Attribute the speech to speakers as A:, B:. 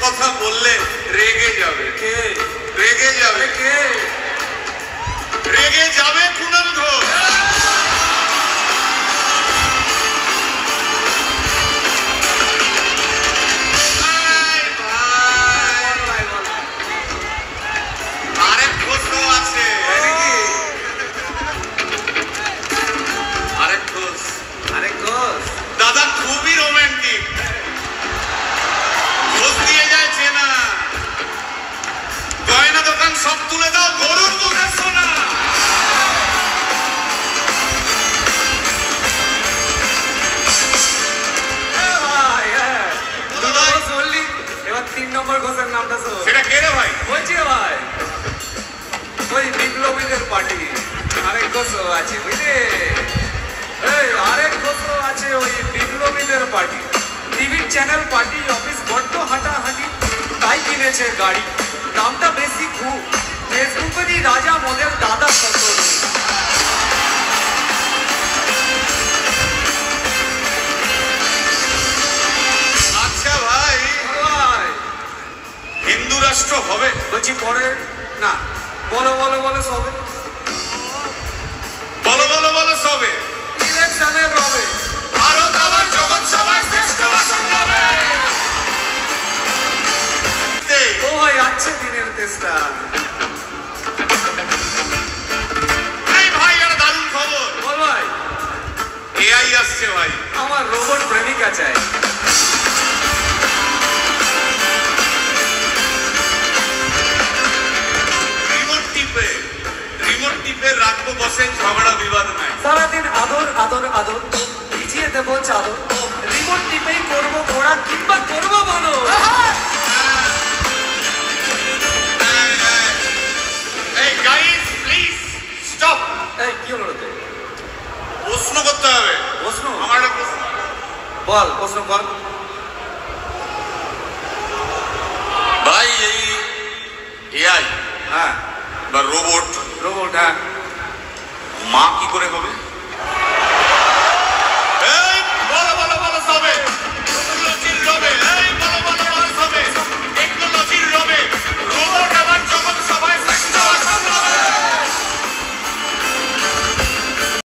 A: কথা বললে রেগে যাবে। কে রেগে যাবে? কে রেগে যাবে? কুণাল ঘোষ। আরেক প্রশ্ন আছে। আরেক ঘোষ দাদা খুবই রোমান্টিক। ঘোষ দিয়ে যায় চেনা। গয়না দোকান সব তুলে দাও, গরুর মুখে সোনা।
B: এবার 3 নম্বর ঘোষের নামটা শোন।
A: সেটা কে রে ভাই?
B: বলছি রে ভাই, ওই বিপ্লবীদের পার্টি আরেক ঘোষ আছে বুঝলি। এই আরেক ঘোষ আছে ওই বিপ্লবীদের পার্টি। টিভির চ্যানেল পার্টি অফিস বড্ড হাঁটাহাঁটি, তাই কিনেছে গাড়ি, দামটা বেশি খুব। ফেসবুকেরই রাজা মডেল দাদা কত।
A: আচ্ছা ভাই, হিন্দু রাষ্ট্র হবে?
B: বলছি পরে না, বলো বলো বলো সবে।
A: বলো বলো বলো সবে।
B: ইলেকশনের রবে
A: ভারত আবার জগৎ সভায় শ্রেষ্ঠ আসন পাবে।
B: ও ভাই আছে দিনের তেষ্টা।
A: এই ভাই একটা দারুণ খবর।
B: বল ভাই।
A: এআই আসছে ভাই।
B: আমার রোবট প্রেমিকা চাই।
A: রিমোট টিপে রাখবো বসে, ঝগড়া বিবাদ নাই।
B: সারাদিন আদর আদর আদর, ভিজিয়ে দেবো চাদর, রিমোট টিপেই করবো ঘোড়া কিংবা করবো বলো।
A: এই গাইস প্লিজ স্টপ।
B: এই কি হলো তো?
A: প্রশ্ন করতে হবে।
B: প্রশ্ন?
A: আমার একটা প্রশ্ন।
B: বল প্রশ্ন বল
A: ভাই। এই এআই
B: হ্যাঁ
A: বা রোবট,
B: রোবট হ্যাঁ
A: মা কি করে হবে?